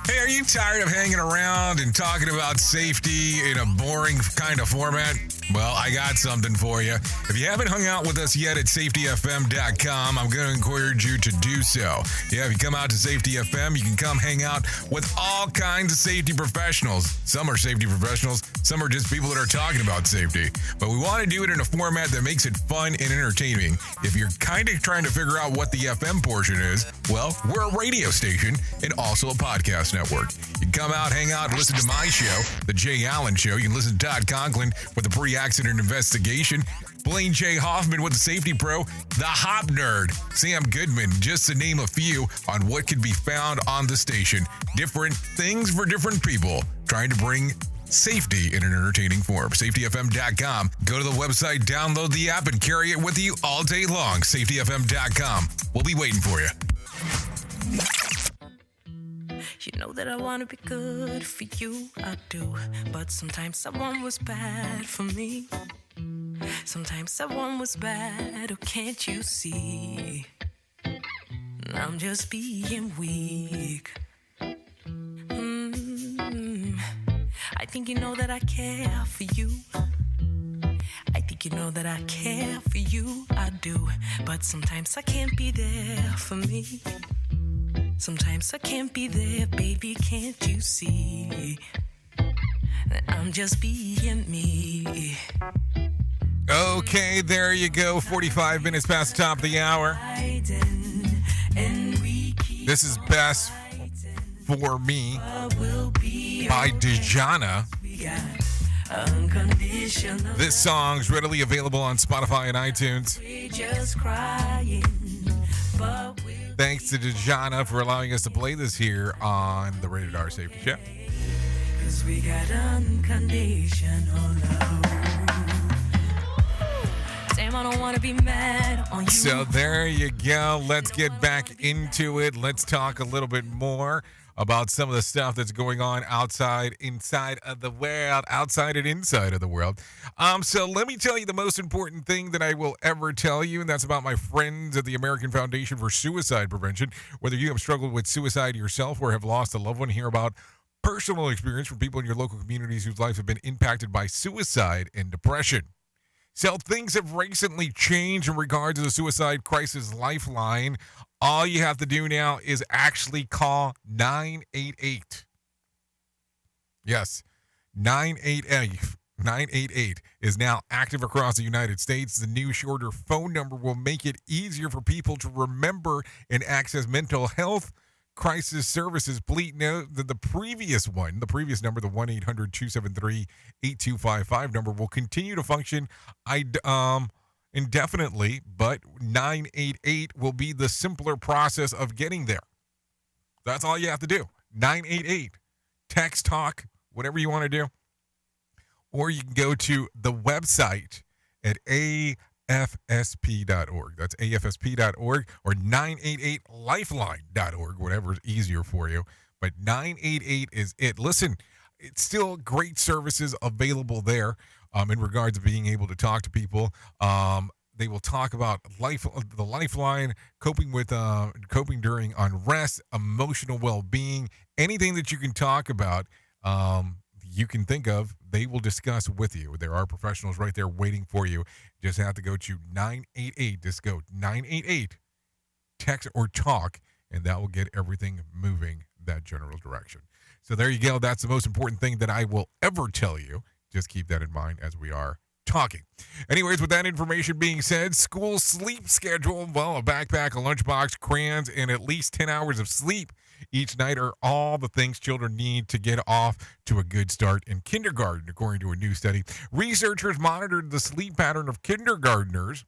S5: Hey, are you tired of hanging around and talking about safety in a boring kind of format? Well, I got something for you. If you haven't hung out with us yet at safetyfm.com, I'm going to encourage you to do so. Yeah, if you come out to Safety FM, you can come hang out with all kinds of safety professionals. Some are safety professionals, some are just people that are talking about safety. But we want to do it in a format that makes it fun and entertaining. If you're kind of trying to figure out what the FM portion is, well, we're a radio station and also a podcast network. You can come out, hang out, listen to my show, The Jay Allen Show. You can listen to Todd Conklin with the pre-accident investigation, Blaine J. Hoffman with the Safety Pro, the Hop Nerd, Sam Goodman, just to name a few on what could be found on the station. Different things for different people, trying to bring safety in an entertaining form. SafetyFM.com. Go to the website, download the app, and carry it with you all day long. SafetyFM.com. We'll be waiting for you.
S1: You know that I wanna be good for you, I do. But sometimes someone was bad for me. Sometimes someone was bad, oh can't you see? I'm just being weak. I think you know that I care for you. I think you know that I care for you, I do. But sometimes I can't be there for me. Sometimes I can't be there, baby, can't you see? I'm just being me.
S5: Okay, there you go. 45 minutes past the top of the hour. This is Best for Me by Dejana. This song's readily available on Spotify and iTunes. Thanks to Dejana for allowing us to play this here on the Rated R Safety Show.
S1: 'Cause we got unconditional love. Damn, I don't want to be mad on you.
S5: So there you go. Let's get back into it. Let's talk a little bit more about some of the stuff that's going on outside, inside of the world, outside and inside of the world. So let me tell you the most important thing that I will ever tell you, and that's about my friends at the American Foundation for Suicide Prevention. Whether you have struggled with suicide yourself or have lost a loved one, hear about personal experience from people in your local communities whose lives have been impacted by suicide and depression. So things have recently changed in regard to the Suicide Crisis Lifeline. All you have to do now is actually call 988. Yes, 988. 988 is now active across the United States. The new shorter phone number will make it easier for people to remember and access mental health crisis services. Please note that the previous number, the 1-800-273-8255 number, will continue to function indefinitely, but 988 will be the simpler process of getting there. That's all you have to do. 988. Text, talk, whatever you want to do. Or you can go to the website at afsp.org. That's afsp.org or 988lifeline.org, whatever is easier for you. But 988 is it. Listen, it's still great services available there in regards to being able to talk to people. They will talk about the Lifeline, coping during unrest, emotional well-being, anything that you can talk about, you can think of, they will discuss with you. There are professionals right there waiting for you. Just have to go to 988. Just go 988, text or talk, and that will get everything moving that general direction. So there you go. That's the most important thing that I will ever tell you. Just keep that in mind as we are talking. Anyways, with that information being said, school sleep schedule, well, a backpack, a lunchbox, crayons, and at least 10 hours of sleep each night are all the things children need to get off to a good start in kindergarten, according to a new study. Researchers monitored the sleep pattern of kindergartners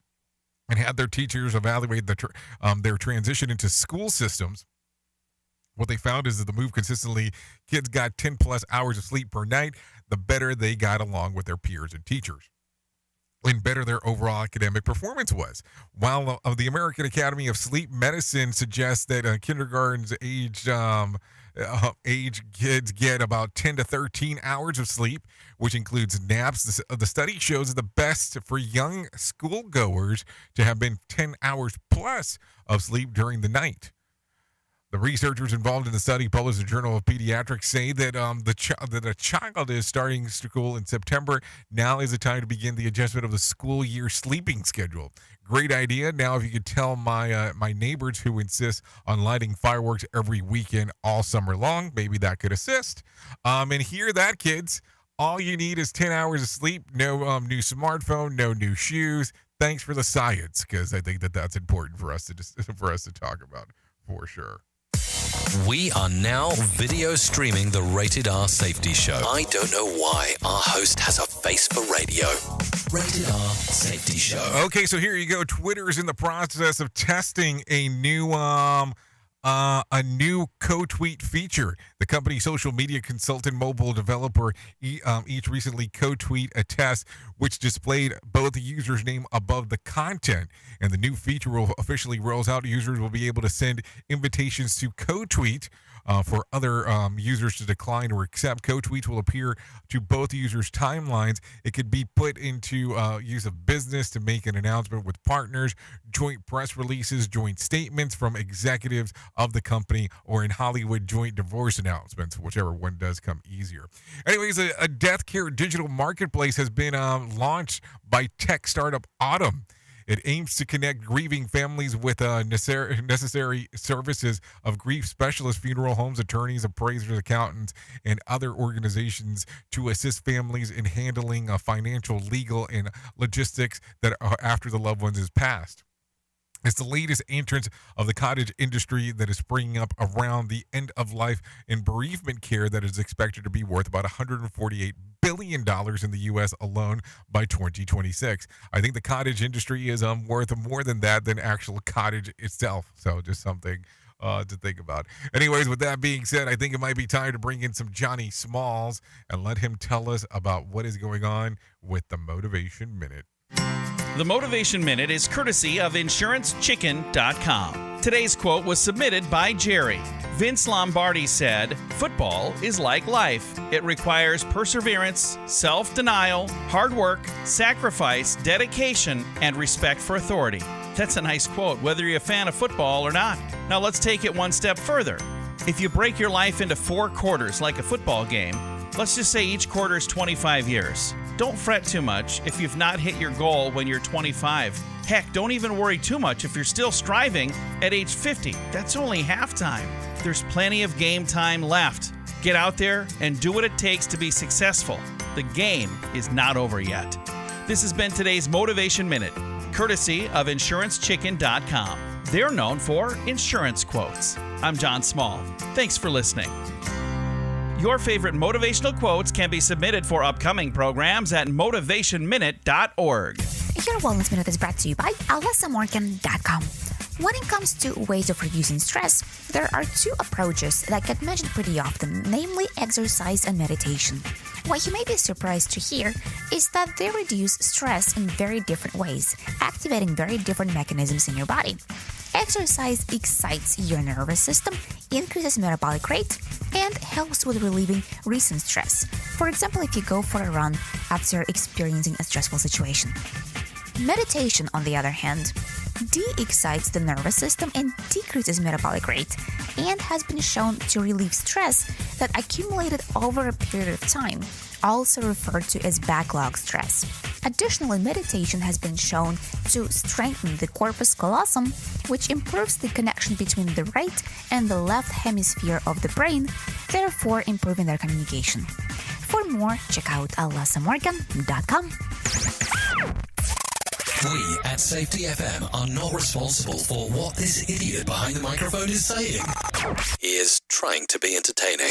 S5: and had their teachers evaluate their transition into school systems. What they found is that the move consistently, kids got 10 plus hours of sleep per night, the better they got along with their peers and teachers, and better their overall academic performance was. While the American Academy of Sleep Medicine suggests that kindergarten's age kids get about 10 to 13 hours of sleep, which includes naps. The study shows that the best for young schoolgoers to have been 10 hours plus of sleep during the night. The researchers involved in the study, published in the Journal of Pediatrics, say that that a child is starting school in September. Now is the time to begin the adjustment of the school year sleeping schedule. Great idea. Now, if you could tell my neighbors who insist on lighting fireworks every weekend all summer long, maybe that could assist. And hear that, kids. All you need is 10 hours of sleep. No new smartphone. No new shoes. Thanks for the science, because I think that's important for us to talk about for sure.
S3: We are now video streaming the Rated R Safety Show. I don't know why our host has a face for radio. Rated R Safety Show.
S5: Okay, so here you go. Twitter is in the process of testing a new co-tweet feature. The company social media consultant mobile developer each recently co-tweet a test which displayed both the user's name above the content. And the new feature will officially rolls out. Users will be able to send invitations to co-tweet for other users to decline or accept. Co-tweets will appear to both users' timelines. It could be put into use of business to make an announcement with partners, joint press releases, joint statements from executives of the company, or in Hollywood, joint divorce announcements, whichever one does come easier. Anyways, a death care digital marketplace has been launched by tech startup Autumn. It aims to connect grieving families with necessary services of grief specialists, funeral homes, attorneys, appraisers, accountants, and other organizations to assist families in handling financial, legal, and logistics that are after the loved ones is passed. It's the latest entrance of the cottage industry that is springing up around the end of life and bereavement care that is expected to be worth about $148 billion in the U.S. alone by 2026. I think the cottage industry is worth more than that, than actual cottage itself. So just something to think about. Anyways, with that being said, I think it might be time to bring in some Johnny Smalls and let him tell us about what is going on with the Motivation Minute.
S14: The Motivation Minute is courtesy of InsuranceChicken.com. Today's quote was submitted by Jerry. Vince Lombardi said, "Football is like life. It requires perseverance, self-denial, hard work, sacrifice, dedication, and respect for authority." That's a nice quote, whether you're a fan of football or not. Now let's take it one step further. If you break your life into 4 quarters like a football game, let's just say each quarter is 25 years. Don't fret too much if you've not hit your goal when you're 25. Heck, don't even worry too much if you're still striving at age 50. That's only halftime. There's plenty of game time left. Get out there and do what it takes to be successful. the game is not over yet. This has been today's Motivation Minute, courtesy of InsuranceChicken.com. They're known for insurance quotes. I'm John Small. Thanks for listening. Your favorite motivational quotes can be submitted for upcoming programs at motivationminute.org.
S2: Your Wellness Minute is brought to you by AlysaMorgan.com. When it comes to ways of reducing stress, there are two approaches that get mentioned pretty often, namely exercise and meditation. What you may be surprised to hear is that they reduce stress in very different ways, activating very different mechanisms in your body. Exercise excites your nervous system, increases metabolic rate, and helps with relieving recent stress. For example, if you go for a run after experiencing a stressful situation. Meditation, on the other hand, de-excites the nervous system and decreases metabolic rate, and has been shown to relieve stress that accumulated over a period of time, also referred to as backlog stress. Additionally, meditation has been shown to strengthen the corpus callosum, which improves the connection between the right and the left hemisphere of the brain, therefore improving their communication. For more, check out AlysaMorgan.com.
S3: We at Safety FM are not responsible for what this idiot behind the microphone is saying. He is trying to be entertaining.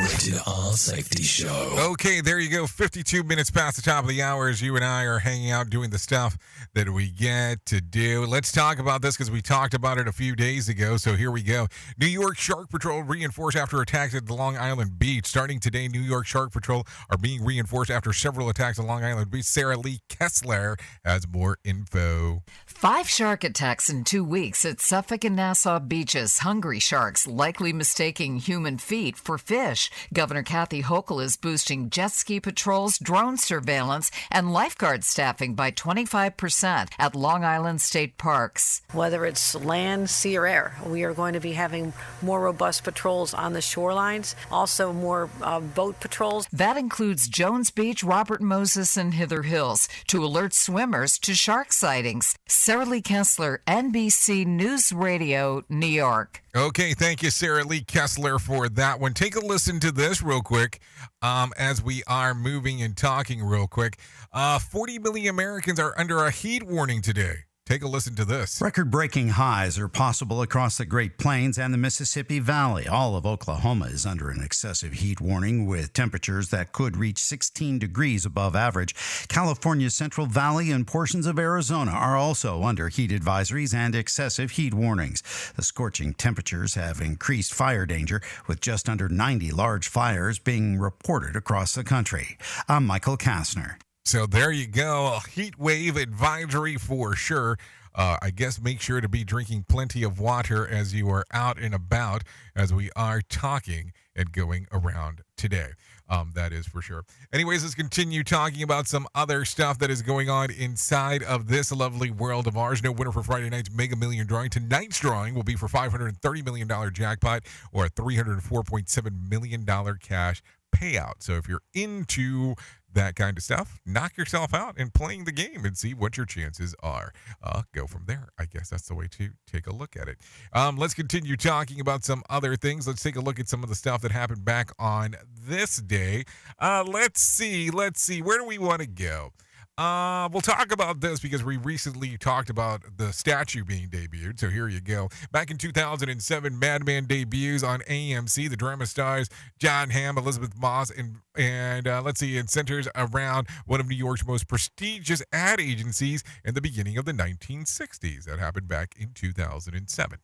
S3: Rated R Safety Show.
S5: Okay, there you go. 52 minutes past the top of the hour as you and I are hanging out doing the stuff that we get to do. Let's talk about this because we talked about it a few days ago, so here we go. New York Shark Patrol reinforced after attacks at the Long Island Beach. Starting today, New York Shark Patrol are being reinforced after several attacks at Long Island Beach. Sarah Lee Kessler has more info.
S7: 5 shark attacks in 2 weeks at Suffolk and Nassau beaches. Hungry sharks likely mistaking human feet for fish. Governor Kathy Hochul is boosting jet ski patrols, drone surveillance, and lifeguard staffing by 25% at Long Island state parks.
S8: Whether it's land, sea, or air, we are going to be having more robust patrols on the shorelines, also more boat patrols.
S7: That includes Jones Beach, Robert Moses, and Hither Hills to alert swimmers to shark sightings. Sarah Lee Kessler, NBC News Radio, New York.
S5: Okay, thank you, Sarah Lee Kessler, for that one. Take a listen to this real quick as we are moving and talking real quick. 40 million Americans are under a heat warning today. Take a listen to this.
S12: Record-breaking highs are possible across the Great Plains and the Mississippi Valley. All of Oklahoma is under an excessive heat warning with temperatures that could reach 16 degrees above average. California's Central Valley and portions of Arizona are also under heat advisories and excessive heat warnings. The scorching temperatures have increased fire danger, with just under 90 large fires being reported across the country. I'm Michael Kastner.
S5: So there you go. A heat wave advisory for sure. I guess make sure to be drinking plenty of water as you are out and about as we are talking and going around today. That is for sure. Anyways, let's continue talking about some other stuff that is going on inside of this lovely world of ours. No winner for Friday night's Mega Million drawing. Tonight's drawing will be for $530 million jackpot or a $304.7 million cash payout. So if you're into that kind of stuff, knock yourself out and playing the game and see what your chances are. Go from there. I guess that's the way to take a look at it. Let's continue talking about some other things. Let's take a look at some of the stuff that happened back on this day. Let's see. Where do we want to go? We'll talk about this because we recently talked about the statue being debuted. So here you go. Back in 2007, Madman debuts on AMC. The drama stars John Hamm, Elizabeth Moss, and let's see, it centers around one of New York's most prestigious ad agencies in the beginning of the 1960s. That happened back in 2007.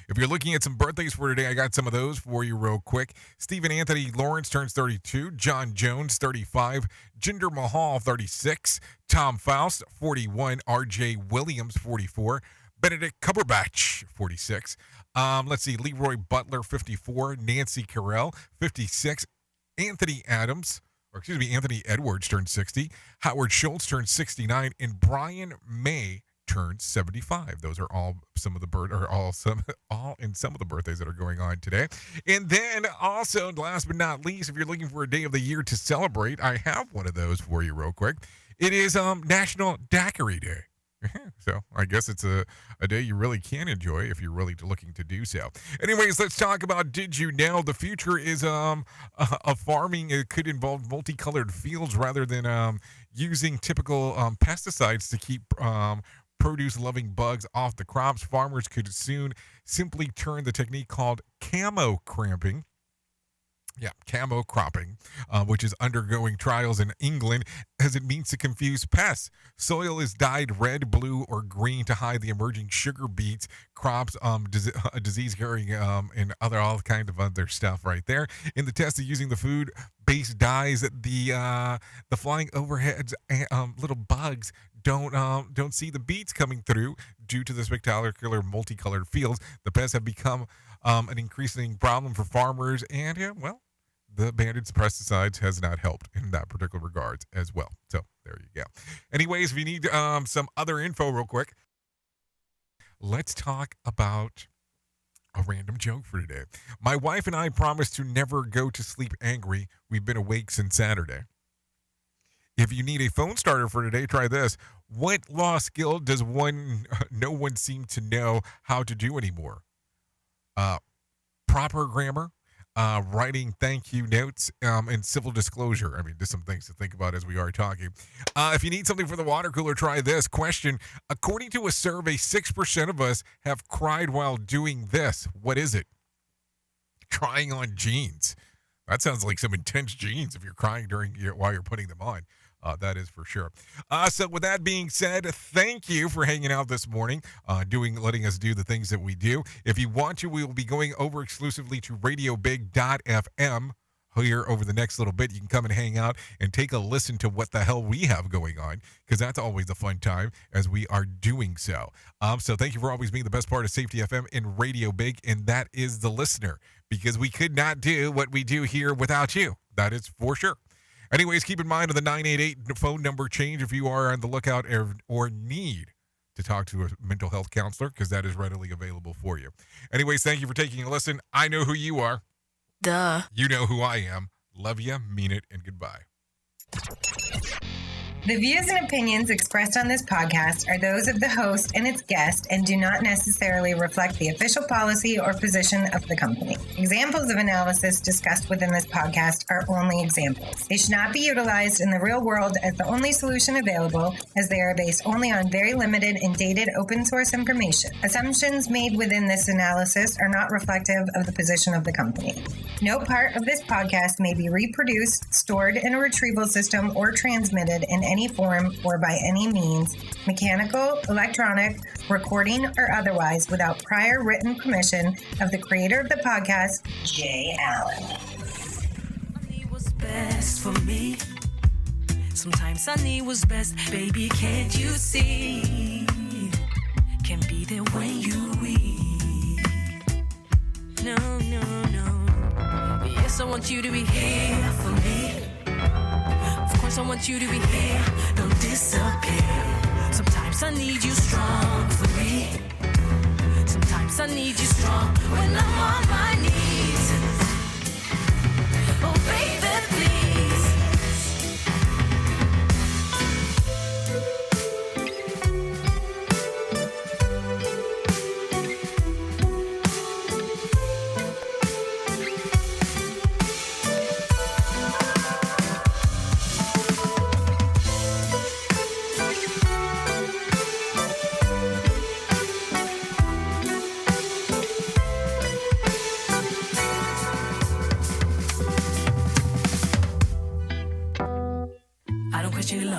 S5: If you're looking at some birthdays for today, I got some of those for you real quick. Stephen Anthony Lawrence turns 32. John Jones, 35. Jinder Mahal, 36. Tom Faust, 41. R.J. Williams, 44. Benedict Cumberbatch, 46. Let's see, Leroy Butler, 54. Nancy Carell, 56. Anthony Edwards turned 60. Howard Schultz turned 69. And Brian May turned 75. Those are all some of the birthdays that are going on today. And then also, last but not least, if you're looking for a day of the year to celebrate, I have one of those for you real quick. It is National Daiquiri Day. So I guess it's a day you really can enjoy if you're really looking to do so. Anyways, let's talk about Did You Know? The future is of farming. It could involve multicolored fields rather than using typical pesticides to keep produce-loving bugs off the crops. Farmers could soon simply turn the technique called camo cropping. Yeah, camo cropping, which is undergoing trials in England as it means to confuse pests. Soil is dyed red, blue, or green to hide the emerging sugar beets, crops, disease carrying, and all kinds of other stuff right there. In the test of using the food-based dyes, the flying overheads, little bugs don't see the beets coming through due to the spectacular multicolored fields. The pests have become an increasing problem for farmers, and the banded pesticides has not helped in that particular regards as well. So there you go. Anyways, if you need some other info real quick, let's talk about a random joke for today. My wife and I promised to never go to sleep angry. We've been awake since Saturday. If you need a phone starter for today, try this. What law skill does no one seem to know how to do anymore? Proper grammar, writing thank you notes, and civil disclosure. I mean, just some things to think about as we are talking. If you need something for the water cooler, try this. Question: according to a survey, 6% of us have cried while doing this. What is it? Trying on jeans. That sounds like some intense jeans if you're crying while you're putting them on. That is for sure. So with that being said, thank you for hanging out this morning, letting us do the things that we do. If you want to, we will be going over exclusively to RadioBig.fm here over the next little bit. You can come and hang out and take a listen to what the hell we have going on, because that's always a fun time as we are doing so. So thank you for always being the best part of Safety FM and Radio Big, and that is the listener, because we could not do what we do here without you. That is for sure. Anyways, keep in mind of the 988 phone number change if you are on the lookout or need to talk to a mental health counselor, because that is readily available for you. Anyways, thank you for taking a listen. I know who you are.
S1: Duh.
S5: You know who I am. Love you, mean it, and goodbye.
S6: The views and opinions expressed on this podcast are those of the host and its guest and do not necessarily reflect the official policy or position of the company. Examples of analysis discussed within this podcast are only examples. They should not be utilized in the real world as the only solution available, as they are based only on very limited and dated open source information. Assumptions made within this analysis are not reflective of the position of the company. No part of this podcast may be reproduced, stored in a retrieval system, or transmitted in any form or by any means, mechanical, electronic, recording, or otherwise, without prior written permission of the creator of the podcast, Jay Allen.
S1: Sunny was best for me. Sometimes sunny was best, baby, can't you see? Can be there when you weak. No, no, no. Yes, I want you to be here for me. Of course I want you to be here, don't disappear. Sometimes I need you strong for me. Sometimes I need you strong when I'm on my knees. Oh baby, please.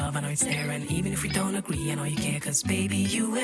S1: I know it's there, and even if we don't agree, I know you care, 'cause baby, you and